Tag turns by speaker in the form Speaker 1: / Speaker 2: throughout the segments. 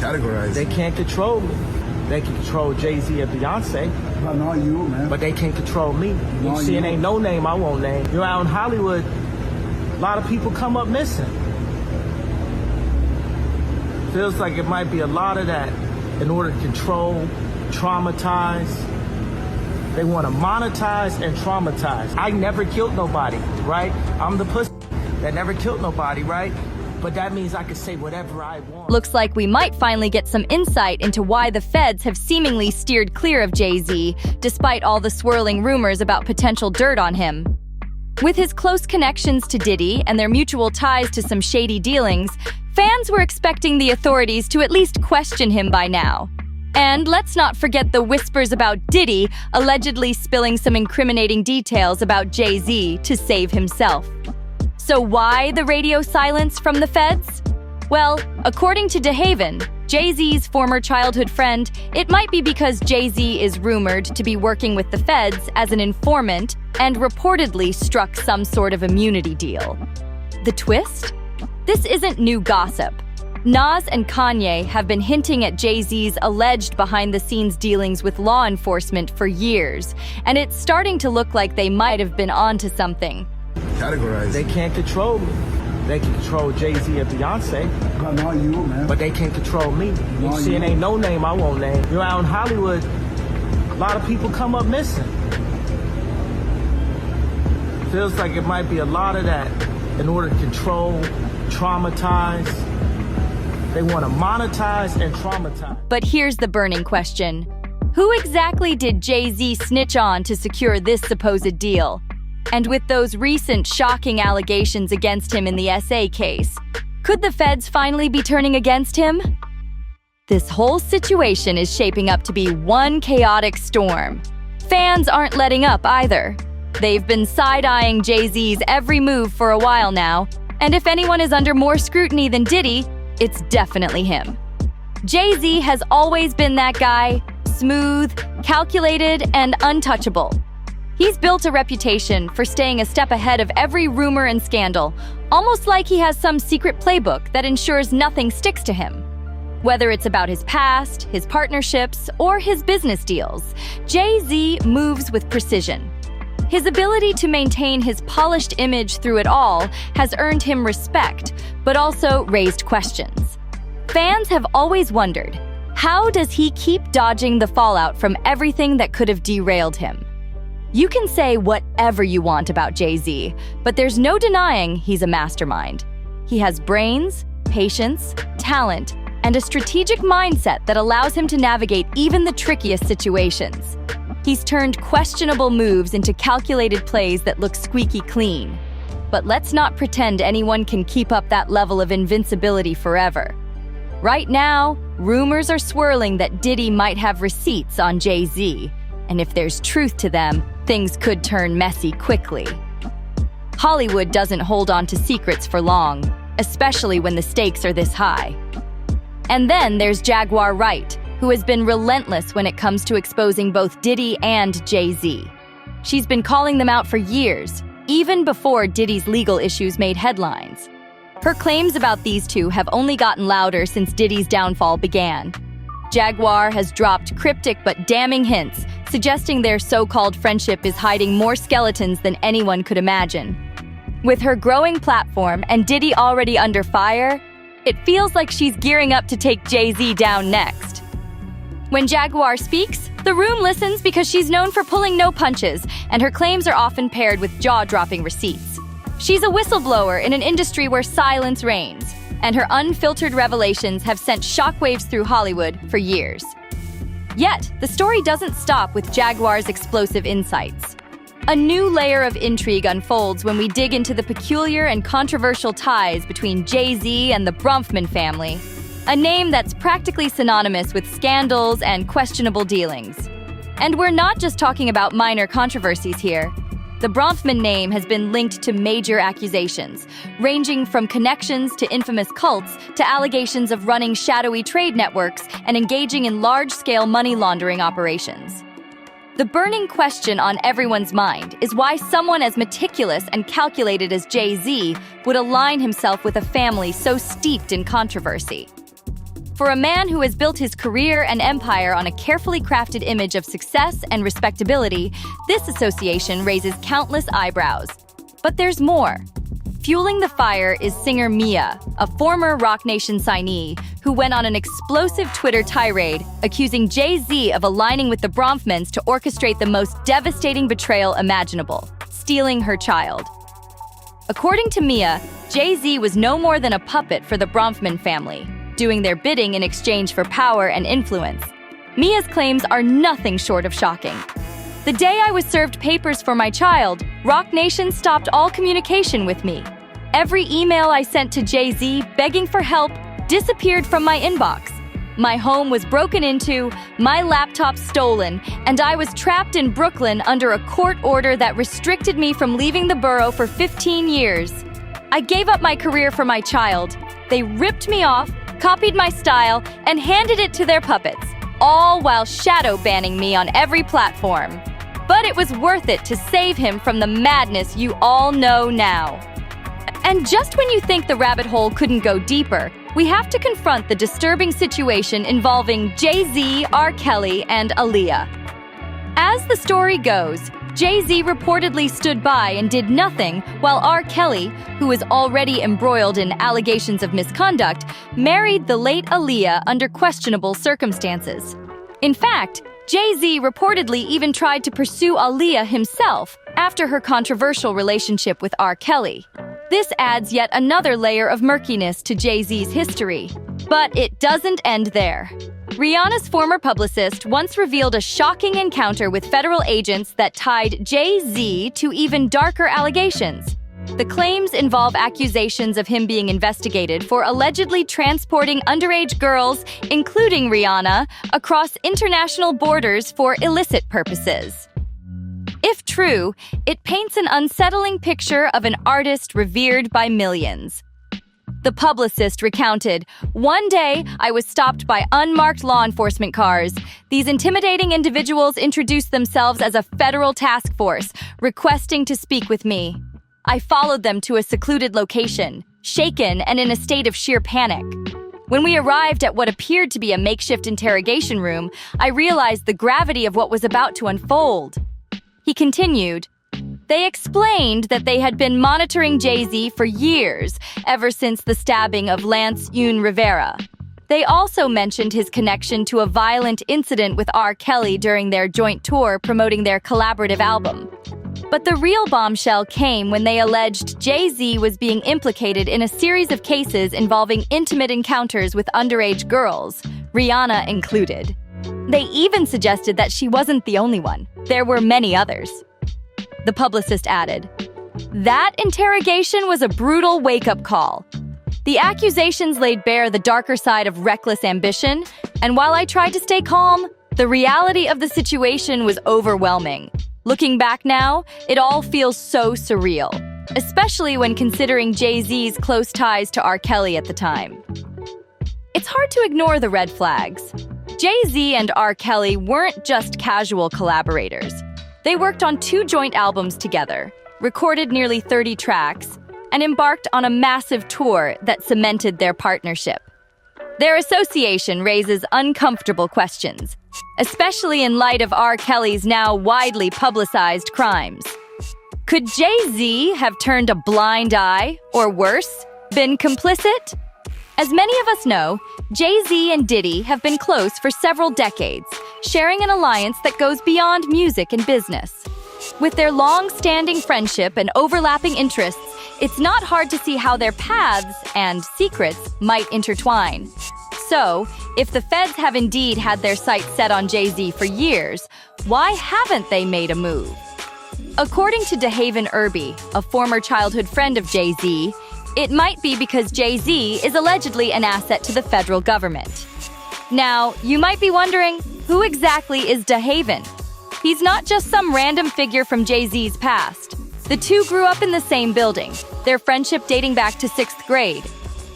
Speaker 1: categorize.
Speaker 2: They can't control me. They can control Jay-Z and Beyonce.
Speaker 1: But not you, man.
Speaker 2: But they can't control me. You see, it ain't no name I won't name. You're out in Hollywood, a lot of people come up missing. Feels like it might be a lot of that in order to control, traumatize. They want to monetize and traumatize. I never killed nobody, right? I'm the pussy that never killed nobody, right? But that means I can say whatever I want.
Speaker 3: Looks like we might finally get some insight into why the feds have seemingly steered clear of Jay-Z, despite all the swirling rumors about potential dirt on him. With his close connections to Diddy and their mutual ties to some shady dealings, fans were expecting the authorities to at least question him by now. And let's not forget the whispers about Diddy allegedly spilling some incriminating details about Jay-Z to save himself. So why the radio silence from the feds? Well, according to DeHaven, Jay-Z's former childhood friend, it might be because Jay-Z is rumored to be working with the feds as an informant and reportedly struck some sort of immunity deal. The twist? This isn't new gossip. Nas and Kanye have been hinting at Jay-Z's alleged behind-the-scenes dealings with law enforcement for years, and it's starting to look like they might have been onto something.
Speaker 1: Categorize.
Speaker 2: They can't control me. They can control Jay-Z and Beyonce.
Speaker 1: But not you, man.
Speaker 2: But they can't control me. You see, it ain't no name I won't name. You're out in Hollywood, a lot of people come up missing. Feels like it might be a lot of that in order to control, traumatize. They want to monetize and traumatize.
Speaker 3: But here's the burning question. Who exactly did Jay-Z snitch on to secure this supposed deal? And with those recent shocking allegations against him in the SA case, could the feds finally be turning against him? This whole situation is shaping up to be one chaotic storm. Fans aren't letting up either. They've been side-eyeing Jay-Z's every move for a while now, and if anyone is under more scrutiny than Diddy, it's definitely him. Jay-Z has always been that guy, smooth, calculated, and untouchable. He's built a reputation for staying a step ahead of every rumor and scandal, almost like he has some secret playbook that ensures nothing sticks to him. Whether it's about his past, his partnerships, or his business deals, Jay-Z moves with precision. His ability to maintain his polished image through it all has earned him respect, but also raised questions. Fans have always wondered, how does he keep dodging the fallout from everything that could have derailed him? You can say whatever you want about Jay-Z, but there's no denying he's a mastermind. He has brains, patience, talent, and a strategic mindset that allows him to navigate even the trickiest situations. He's turned questionable moves into calculated plays that look squeaky clean. But let's not pretend anyone can keep up that level of invincibility forever. Right now, rumors are swirling that Diddy might have receipts on Jay-Z, and if there's truth to them, things could turn messy quickly. Hollywood doesn't hold on to secrets for long, especially when the stakes are this high. And then there's Jaguar Wright, who has been relentless when it comes to exposing both Diddy and Jay-Z. She's been calling them out for years, even before Diddy's legal issues made headlines. Her claims about these two have only gotten louder since Diddy's downfall began. Jaguar has dropped cryptic but damning hints, suggesting their so-called friendship is hiding more skeletons than anyone could imagine. With her growing platform and Diddy already under fire, it feels like she's gearing up to take Jay-Z down next. When Jaguar speaks, the room listens because she's known for pulling no punches, and her claims are often paired with jaw-dropping receipts. She's a whistleblower in an industry where silence reigns, and her unfiltered revelations have sent shockwaves through Hollywood for years. Yet, the story doesn't stop with Jaguar's explosive insights. A new layer of intrigue unfolds when we dig into the peculiar and controversial ties between Jay-Z and the Bronfman family, a name that's practically synonymous with scandals and questionable dealings. And we're not just talking about minor controversies here. The Bronfman name has been linked to major accusations, ranging from connections to infamous cults to allegations of running shadowy trade networks and engaging in large-scale money laundering operations. The burning question on everyone's mind is why someone as meticulous and calculated as Jay-Z would align himself with a family so steeped in controversy. For a man who has built his career and empire on a carefully crafted image of success and respectability, this association raises countless eyebrows. But there's more. Fueling the fire is singer Mia, a former Roc Nation signee, who went on an explosive Twitter tirade accusing Jay-Z of aligning with the Bronfmans to orchestrate the most devastating betrayal imaginable, stealing her child. According to Mia, Jay-Z was no more than a puppet for the Bronfman family, doing their bidding in exchange for power and influence. Mia's claims are nothing short of shocking. The day I was served papers for my child, Roc Nation stopped all communication with me. Every email I sent to Jay-Z begging for help disappeared from my inbox. My home was broken into, my laptop stolen, and I was trapped in Brooklyn under a court order that restricted me from leaving the borough for 15 years. I gave up my career for my child. They ripped me off, copied my style, and handed it to their puppets, all while shadow banning me on every platform. But it was worth it to save him from the madness you all know now. And just when you think the rabbit hole couldn't go deeper, we have to confront the disturbing situation involving Jay-Z, R. Kelly, and Aaliyah. As the story goes, Jay-Z reportedly stood by and did nothing, while R. Kelly, who was already embroiled in allegations of misconduct, married the late Aaliyah under questionable circumstances. In fact, Jay-Z reportedly even tried to pursue Aaliyah himself after her controversial relationship with R. Kelly. This adds yet another layer of murkiness to Jay-Z's history. But it doesn't end there. Rihanna's former publicist once revealed a shocking encounter with federal agents that tied Jay-Z to even darker allegations. The claims involve accusations of him being investigated for allegedly transporting underage girls, including Rihanna, across international borders for illicit purposes. If true, it paints an unsettling picture of an artist revered by millions. The publicist recounted, "One day, I was stopped by unmarked law enforcement cars. These intimidating individuals introduced themselves as a federal task force, requesting to speak with me. I followed them to a secluded location, shaken and in a state of sheer panic. When we arrived at what appeared to be a makeshift interrogation room, I realized the gravity of what was about to unfold." He continued, "They explained that they had been monitoring Jay-Z for years, ever since the stabbing of Lance Rivera. They also mentioned his connection to a violent incident with R. Kelly during their joint tour promoting their collaborative album. But the real bombshell came when they alleged Jay-Z was being implicated in a series of cases involving intimate encounters with underage girls, Rihanna included. They even suggested that she wasn't the only one. There were many others." The publicist added, "That interrogation was a brutal wake-up call. The accusations laid bare the darker side of reckless ambition, and while I tried to stay calm, the reality of the situation was overwhelming. Looking back now, it all feels so surreal, especially when considering Jay-Z's close ties to R. Kelly at the time." It's hard to ignore the red flags. Jay-Z and R. Kelly weren't just casual collaborators. They worked on 2 joint albums together, recorded nearly 30 tracks, and embarked on a massive tour that cemented their partnership. Their association raises uncomfortable questions, especially in light of R. Kelly's now widely publicized crimes. Could Jay-Z have turned a blind eye, or worse, been complicit? As many of us know, Jay-Z and Diddy have been close for several decades, sharing an alliance that goes beyond music and business. With their long-standing friendship and overlapping interests, it's not hard to see how their paths and secrets might intertwine. So, if the feds have indeed had their sights set on Jay-Z for years, why haven't they made a move? According to DeHaven Irby, a former childhood friend of Jay-Z, it might be because Jay-Z is allegedly an asset to the federal government. Now, you might be wondering, who exactly is DeHaven? He's not just some random figure from Jay-Z's past. The two grew up in the same building, their friendship dating back to 6th grade.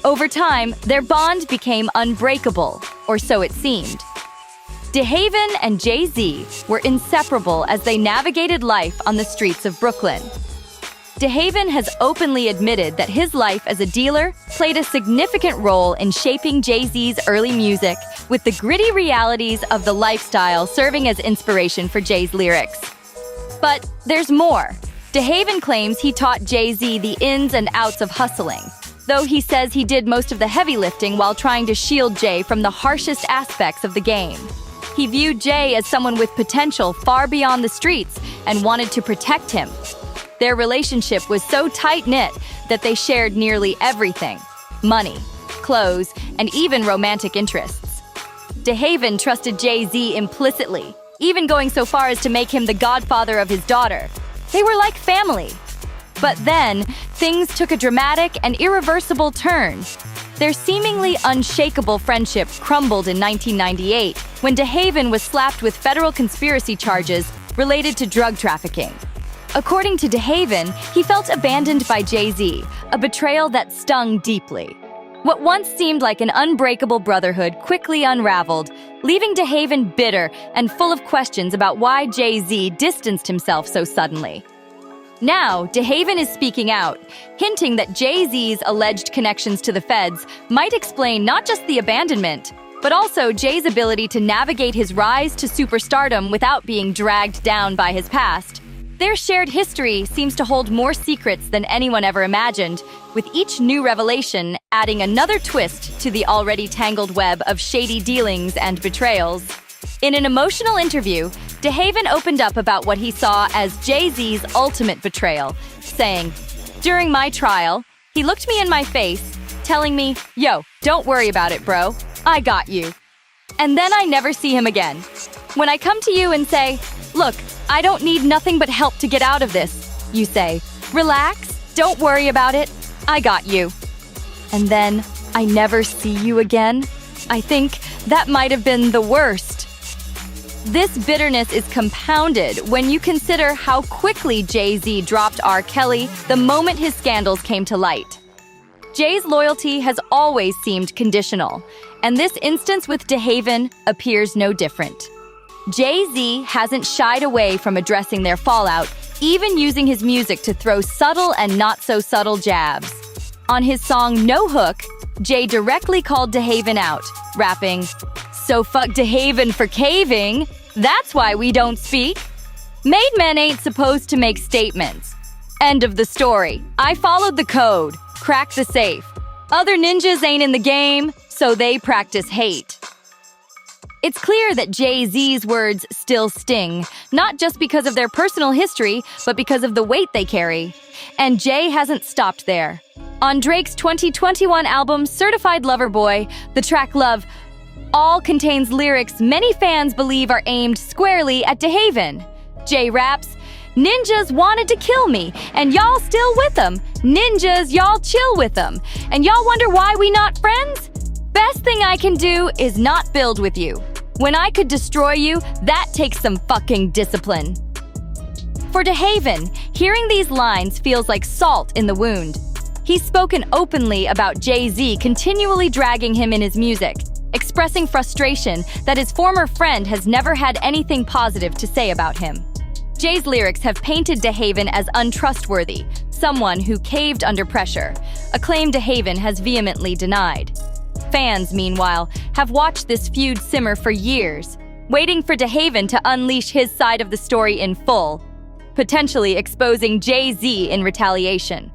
Speaker 3: Over time, their bond became unbreakable, or so it seemed. DeHaven and Jay-Z were inseparable as they navigated life on the streets of Brooklyn. DeHaven has openly admitted that his life as a dealer played a significant role in shaping Jay-Z's early music, with the gritty realities of the lifestyle serving as inspiration for Jay's lyrics. But there's more. DeHaven claims he taught Jay-Z the ins and outs of hustling, though he says he did most of the heavy lifting while trying to shield Jay from the harshest aspects of the game. He viewed Jay as someone with potential far beyond the streets and wanted to protect him. Their relationship was so tight-knit that they shared nearly everything: money, clothes, and even romantic interests. DeHaven trusted Jay-Z implicitly, even going so far as to make him the godfather of his daughter. They were like family. But then, things took a dramatic and irreversible turn. Their seemingly unshakable friendship crumbled in 1998 when DeHaven was slapped with federal conspiracy charges related to drug trafficking. According to DeHaven, he felt abandoned by Jay-Z, a betrayal that stung deeply. What once seemed like an unbreakable brotherhood quickly unraveled, leaving DeHaven bitter and full of questions about why Jay-Z distanced himself so suddenly. Now, DeHaven is speaking out, hinting that Jay-Z's alleged connections to the feds might explain not just the abandonment, but also Jay's ability to navigate his rise to superstardom without being dragged down by his past. Their shared history seems to hold more secrets than anyone ever imagined, with each new revelation adding another twist to the already tangled web of shady dealings and betrayals. In an emotional interview, DeHaven opened up about what he saw as Jay-Z's ultimate betrayal, saying, "During my trial, he looked me in my face, telling me, 'Yo, don't worry about it, bro. I got you.' And then I never see him again. When I come to you and say, 'Look, I don't need nothing but help to get out of this,' you say, 'Relax, don't worry about it. I got you.' And then I never see you again. I think that might have been the worst." This bitterness is compounded when you consider how quickly Jay-Z dropped R. Kelly the moment his scandals came to light. Jay's loyalty has always seemed conditional, and this instance with DeHaven appears no different. Jay-Z hasn't shied away from addressing their fallout, even using his music to throw subtle and not-so-subtle jabs. On his song No Hook, Jay directly called DeHaven out, rapping, "So fuck DeHaven for caving. That's why we don't speak. Made men ain't supposed to make statements. End of the story. I followed the code. Crack the safe. Other ninjas ain't in the game, so they practice hate." It's clear that Jay-Z's words still sting, not just because of their personal history, but because of the weight they carry. And Jay hasn't stopped there. On Drake's 2021 album, Certified Lover Boy, the track Love all contains lyrics many fans believe are aimed squarely at DeHaven. Jay raps, "Ninjas wanted to kill me, and y'all still with them. Ninjas, y'all chill with them. And y'all wonder why we not friends? Best thing I can do is not build with you. When I could destroy you, that takes some fucking discipline." For DeHaven, hearing these lines feels like salt in the wound. He's spoken openly about Jay-Z continually dragging him in his music, expressing frustration that his former friend has never had anything positive to say about him. Jay's lyrics have painted DeHaven as untrustworthy, someone who caved under pressure, a claim DeHaven has vehemently denied. Fans, meanwhile, have watched this feud simmer for years, waiting for DeHaven to unleash his side of the story in full, potentially exposing Jay-Z in retaliation.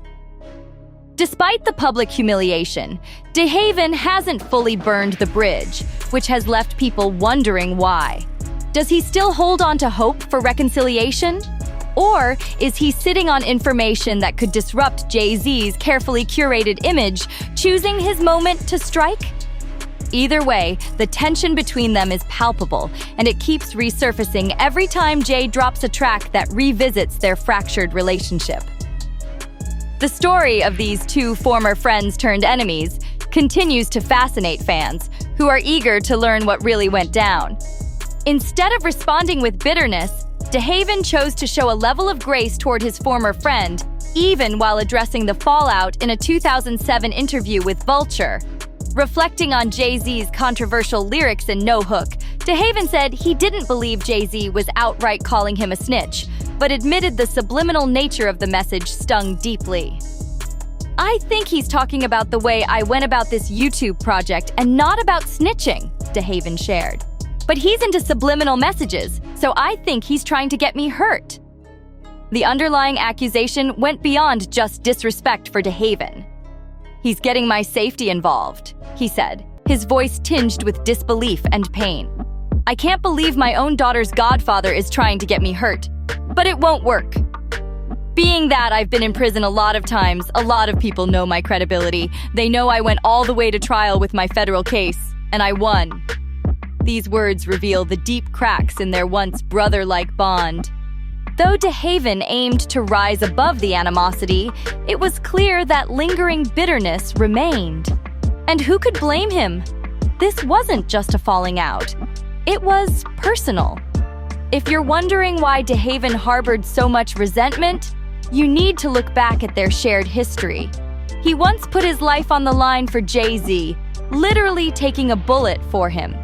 Speaker 3: Despite the public humiliation, DeHaven hasn't fully burned the bridge, which has left people wondering why. Does he still hold on to hope for reconciliation? Or is he sitting on information that could disrupt Jay-Z's carefully curated image, choosing his moment to strike? Either way, the tension between them is palpable, and it keeps resurfacing every time Jay drops a track that revisits their fractured relationship. The story of these two former friends turned enemies continues to fascinate fans, who are eager to learn what really went down. Instead of responding with bitterness, DeHaven chose to show a level of grace toward his former friend, even while addressing the fallout in a 2007 interview with Vulture. Reflecting on Jay-Z's controversial lyrics in No Hook, DeHaven said he didn't believe Jay-Z was outright calling him a snitch, but admitted the subliminal nature of the message stung deeply. "I think he's talking about the way I went about this YouTube project and not about snitching," DeHaven shared. "But he's into subliminal messages, so I think he's trying to get me hurt." The underlying accusation went beyond just disrespect for DeHaven. "He's getting my safety involved," he said, his voice tinged with disbelief and pain. "I can't believe my own daughter's godfather is trying to get me hurt, but it won't work. Being that I've been in prison a lot of times, a lot of people know my credibility. They know I went all the way to trial with my federal case, and I won." These words reveal the deep cracks in their once brother-like bond. Though DeHaven aimed to rise above the animosity, it was clear that lingering bitterness remained. And who could blame him? This wasn't just a falling out. It was personal. If you're wondering why DeHaven harbored so much resentment, you need to look back at their shared history. He once put his life on the line for Jay-Z, literally taking a bullet for him.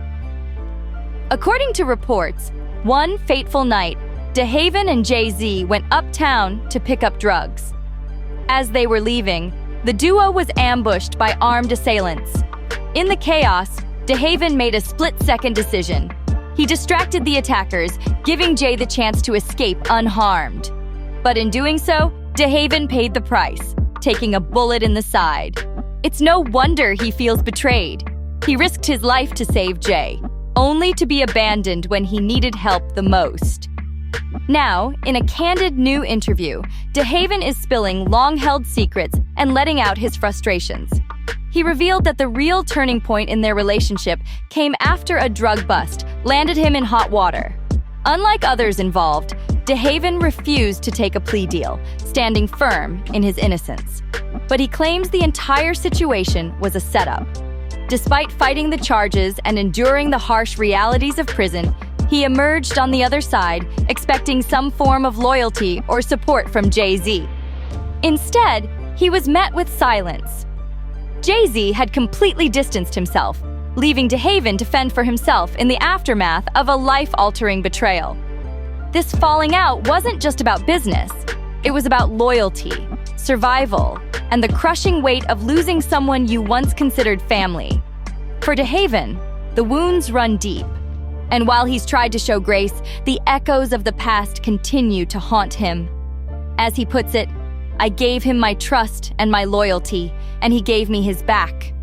Speaker 3: According to reports, one fateful night, DeHaven and Jay-Z went uptown to pick up drugs. As they were leaving, the duo was ambushed by armed assailants. In the chaos, DeHaven made a split-second decision. He distracted the attackers, giving Jay the chance to escape unharmed. But in doing so, DeHaven paid the price, taking a bullet in the side. It's no wonder he feels betrayed. He risked his life to save Jay, only to be abandoned when he needed help the most. Now, in a candid new interview, DeHaven is spilling long-held secrets and letting out his frustrations. He revealed that the real turning point in their relationship came after a drug bust landed him in hot water. Unlike others involved, DeHaven refused to take a plea deal, standing firm in his innocence. But he claims the entire situation was a setup. Despite fighting the charges and enduring the harsh realities of prison, he emerged on the other side, expecting some form of loyalty or support from Jay-Z. Instead, he was met with silence. Jay-Z had completely distanced himself, leaving DeHaven to fend for himself in the aftermath of a life-altering betrayal. This falling out wasn't just about business. It was about loyalty, survival, and the crushing weight of losing someone you once considered family. For DeHaven, the wounds run deep. And while he's tried to show grace, the echoes of the past continue to haunt him. As he puts it, "I gave him my trust and my loyalty, and he gave me his back."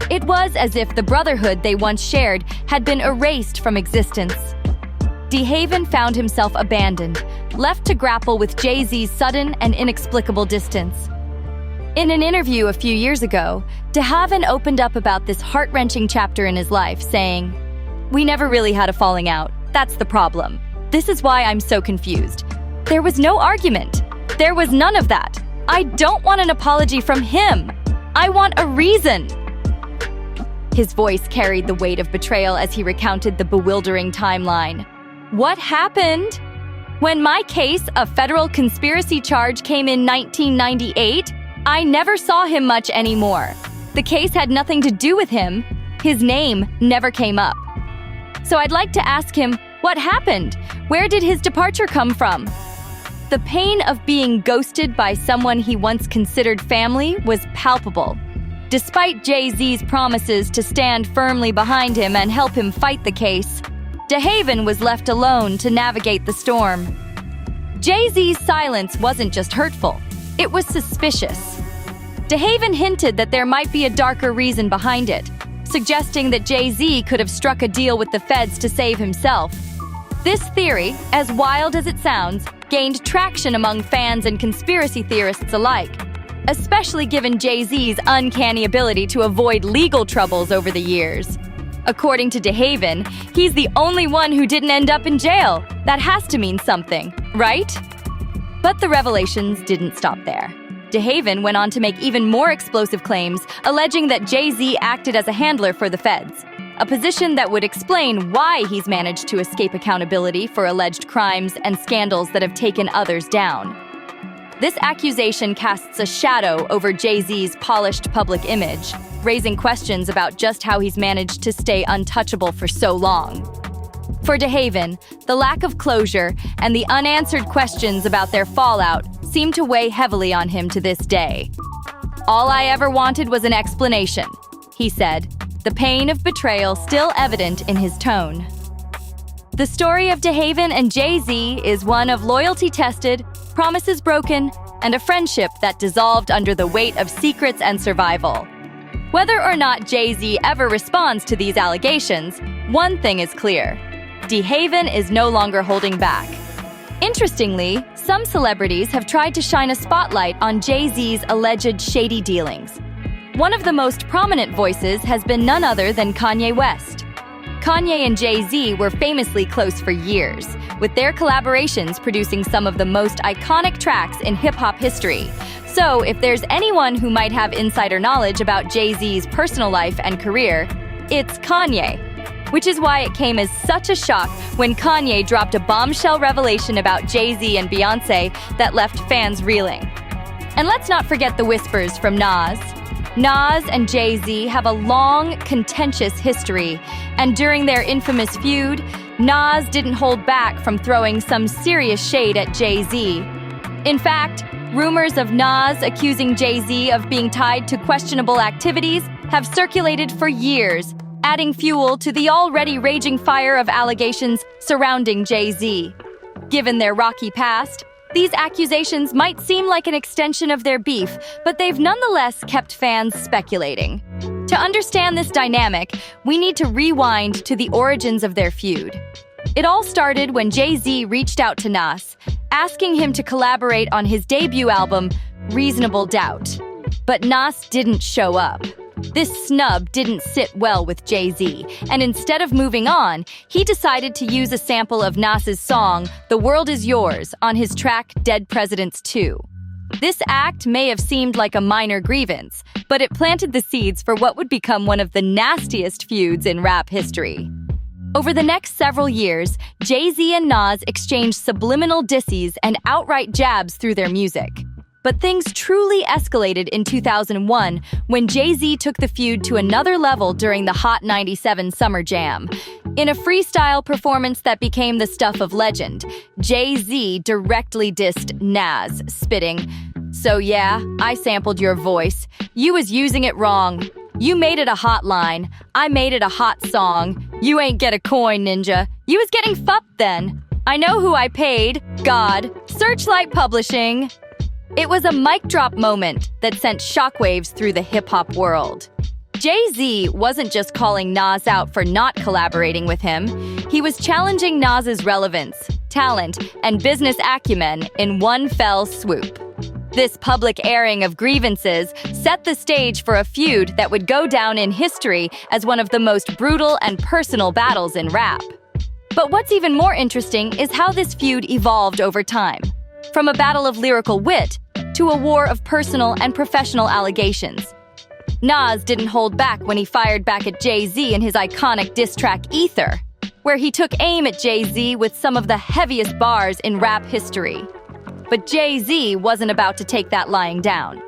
Speaker 3: It was as if the brotherhood they once shared had been erased from existence. DeHaven found himself abandoned, left to grapple with Jay-Z's sudden and inexplicable distance. In an interview a few years ago, DeHaven opened up about this heart-wrenching chapter in his life, saying, "We never really had a falling out. That's the problem. This is why I'm so confused. There was no argument. There was none of that. I don't want an apology from him. I want a reason." His voice carried the weight of betrayal as he recounted the bewildering timeline. "What happened? When my case, a federal conspiracy charge, came in 1998, I never saw him much anymore. The case had nothing to do with him. His name never came up. So I'd like to ask him, what happened? Where did his departure come from?" The pain of being ghosted by someone he once considered family was palpable. Despite Jay-Z's promises to stand firmly behind him and help him fight the case, DeHaven was left alone to navigate the storm. Jay-Z's silence wasn't just hurtful, it was suspicious. DeHaven hinted that there might be a darker reason behind it, suggesting that Jay-Z could have struck a deal with the feds to save himself. This theory, as wild as it sounds, gained traction among fans and conspiracy theorists alike, especially given Jay-Z's uncanny ability to avoid legal troubles over the years. According to DeHaven, he's the only one who didn't end up in jail. That has to mean something, right? But the revelations didn't stop there. DeHaven went on to make even more explosive claims, alleging that Jay-Z acted as a handler for the feds, a position that would explain why he's managed to escape accountability for alleged crimes and scandals that have taken others down. This accusation casts a shadow over Jay-Z's polished public image, raising questions about just how he's managed to stay untouchable for so long. For DeHaven, the lack of closure and the unanswered questions about their fallout seem to weigh heavily on him to this day. "All I ever wanted was an explanation," he said, the pain of betrayal still evident in his tone. The story of DeHaven and Jay-Z is one of loyalty tested, promises broken, and a friendship that dissolved under the weight of secrets and survival. Whether or not Jay-Z ever responds to these allegations, one thing is clear: DeHaven is no longer holding back. Interestingly, some celebrities have tried to shine a spotlight on Jay-Z's alleged shady dealings. One of the most prominent voices has been none other than Kanye West. Kanye and Jay-Z were famously close for years, with their collaborations producing some of the most iconic tracks in hip-hop history. So, if there's anyone who might have insider knowledge about Jay-Z's personal life and career, it's Kanye. Which is why it came as such a shock when Kanye dropped a bombshell revelation about Jay-Z and Beyoncé that left fans reeling. And let's not forget the whispers from Nas. Nas and Jay-Z have a long, contentious history, and during their infamous feud, Nas didn't hold back from throwing some serious shade at Jay-Z. In fact, rumors of Nas accusing Jay-Z of being tied to questionable activities have circulated for years, adding fuel to the already raging fire of allegations surrounding Jay-Z. Given their rocky past, these accusations might seem like an extension of their beef, but they've nonetheless kept fans speculating. To understand this dynamic, we need to rewind to the origins of their feud. It all started when Jay-Z reached out to Nas, asking him to collaborate on his debut album, Reasonable Doubt. But Nas didn't show up. This snub didn't sit well with Jay-Z, and instead of moving on, he decided to use a sample of Nas's song, The World Is Yours, on his track Dead Presidents 2. This act may have seemed like a minor grievance, but it planted the seeds for what would become one of the nastiest feuds in rap history. Over the next several years, Jay-Z and Nas exchanged subliminal disses and outright jabs through their music. But things truly escalated in 2001 when Jay-Z took the feud to another level during the Hot 97 Summer Jam. In a freestyle performance that became the stuff of legend, Jay-Z directly dissed Nas, spitting, "So yeah, I sampled your voice. You was using it wrong. You made it a hot line. I made it a hot song. You ain't get a coin, ninja. You was getting fucked then. I know who I paid. God. Searchlight Publishing." It was a mic drop moment that sent shockwaves through the hip-hop world. Jay-Z wasn't just calling Nas out for not collaborating with him. He was challenging Nas's relevance, talent, and business acumen in one fell swoop. This public airing of grievances set the stage for a feud that would go down in history as one of the most brutal and personal battles in rap. But what's even more interesting is how this feud evolved over time. From a battle of lyrical wit to a war of personal and professional allegations. Nas didn't hold back when he fired back at Jay-Z in his iconic diss track Ether, where he took aim at Jay-Z with some of the heaviest bars in rap history. But Jay-Z wasn't about to take that lying down.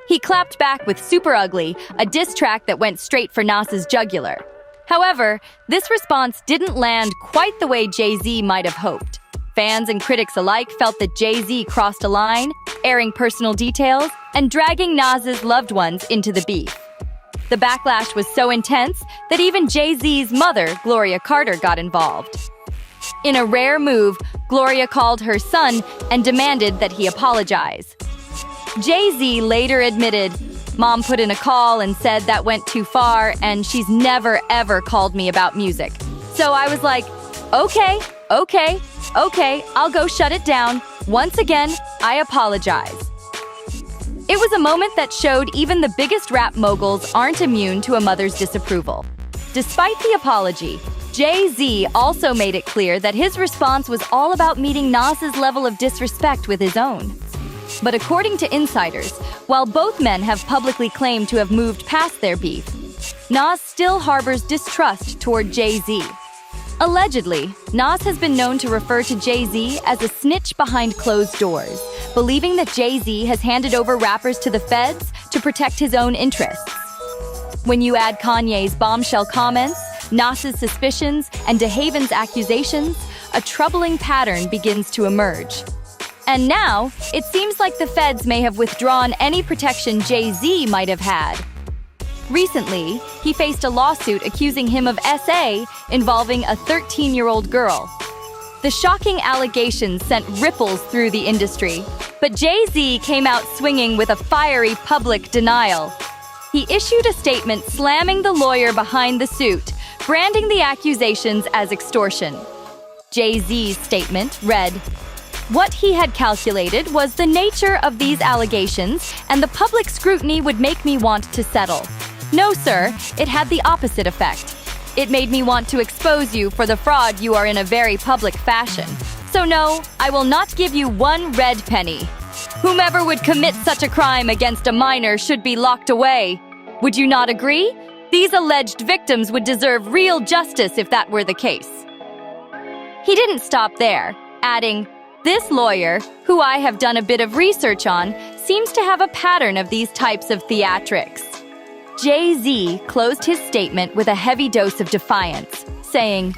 Speaker 3: He clapped back with Super Ugly, a diss track that went straight for Nas's jugular. However, this response didn't land quite the way Jay-Z might have hoped. Fans and critics alike felt that Jay-Z crossed a line, airing personal details and dragging Nas's loved ones into the beef. The backlash was so intense that even Jay-Z's mother, Gloria Carter, got involved. In a rare move, Gloria called her son and demanded that he apologize. Jay-Z later admitted, "Mom put in a call and said that went too far, and she's never ever called me about music. So I was like, okay, I'll go shut it down. Once again, I apologize." It was a moment that showed even the biggest rap moguls aren't immune to a mother's disapproval. Despite the apology, Jay-Z also made it clear that his response was all about meeting Nas's level of disrespect with his own. But according to insiders, while both men have publicly claimed to have moved past their beef, Nas still harbors distrust toward Jay-Z. Allegedly, Nas has been known to refer to Jay-Z as a snitch behind closed doors, believing that Jay-Z has handed over rappers to the feds to protect his own interests. When you add Kanye's bombshell comments, Nas's suspicions, and DeHaven's accusations, a troubling pattern begins to emerge. And now, it seems like the feds may have withdrawn any protection Jay-Z might have had. Recently, he faced a lawsuit accusing him of SA involving a 13-year-old girl. The shocking allegations sent ripples through the industry, but Jay-Z came out swinging with a fiery public denial. He issued a statement slamming the lawyer behind the suit, branding the accusations as extortion. Jay-Z's statement read, "What he had calculated was the nature of these allegations, and the public scrutiny would make me want to settle. No, sir, it had the opposite effect. It made me want to expose you for the fraud you are in a very public fashion. So no, I will not give you one red penny. Whomever would commit such a crime against a minor should be locked away. Would you not agree? These alleged victims would deserve real justice if that were the case." He didn't stop there, adding, "This lawyer, who I have done a bit of research on, seems to have a pattern of these types of theatrics." Jay-Z closed his statement with a heavy dose of defiance, saying,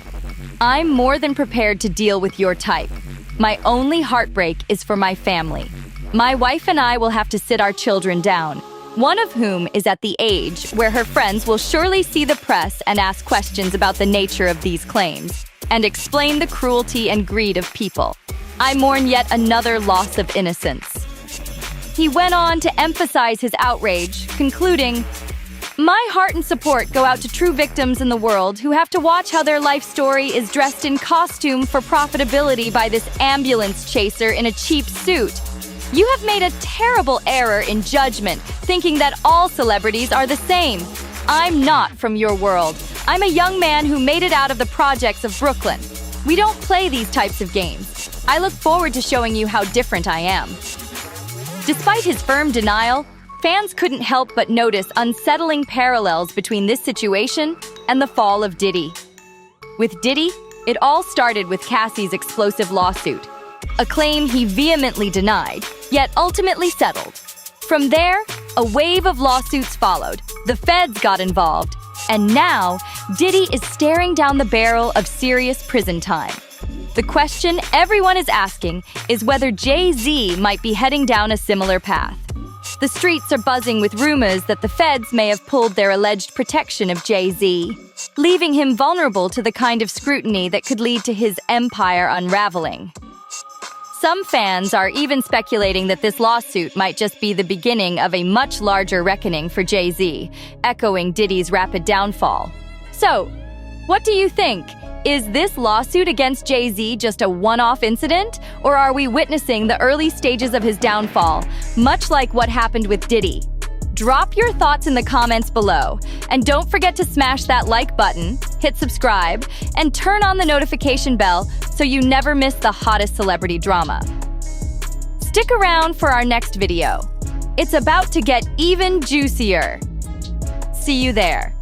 Speaker 3: "I'm more than prepared to deal with your type. My only heartbreak is for my family. My wife and I will have to sit our children down, one of whom is at the age where her friends will surely see the press and ask questions about the nature of these claims, and explain the cruelty and greed of people. I mourn yet another loss of innocence." He went on to emphasize his outrage, concluding, "My heart and support go out to true victims in the world who have to watch how their life story is dressed in costume for profitability by this ambulance chaser in a cheap suit. You have made a terrible error in judgment, thinking that all celebrities are the same. I'm not from your world. I'm a young man who made it out of the projects of Brooklyn. We don't play these types of games. I look forward to showing you how different I am." Despite his firm denial, fans couldn't help but notice unsettling parallels between this situation and the fall of Diddy. With Diddy, it all started with Cassie's explosive lawsuit, a claim he vehemently denied, yet ultimately settled. From there, a wave of lawsuits followed, the feds got involved, and now Diddy is staring down the barrel of serious prison time. The question everyone is asking is whether Jay-Z might be heading down a similar path. The streets are buzzing with rumors that the feds may have pulled their alleged protection of Jay-Z, leaving him vulnerable to the kind of scrutiny that could lead to his empire unraveling. Some fans are even speculating that this lawsuit might just be the beginning of a much larger reckoning for Jay-Z, echoing Diddy's rapid downfall. So, what do you think? Is this lawsuit against Jay-Z just a one-off incident, or are we witnessing the early stages of his downfall, much like what happened with Diddy? Drop your thoughts in the comments below, and don't forget to smash that like button, hit subscribe, and turn on the notification bell so you never miss the hottest celebrity drama. Stick around for our next video. It's about to get even juicier. See you there.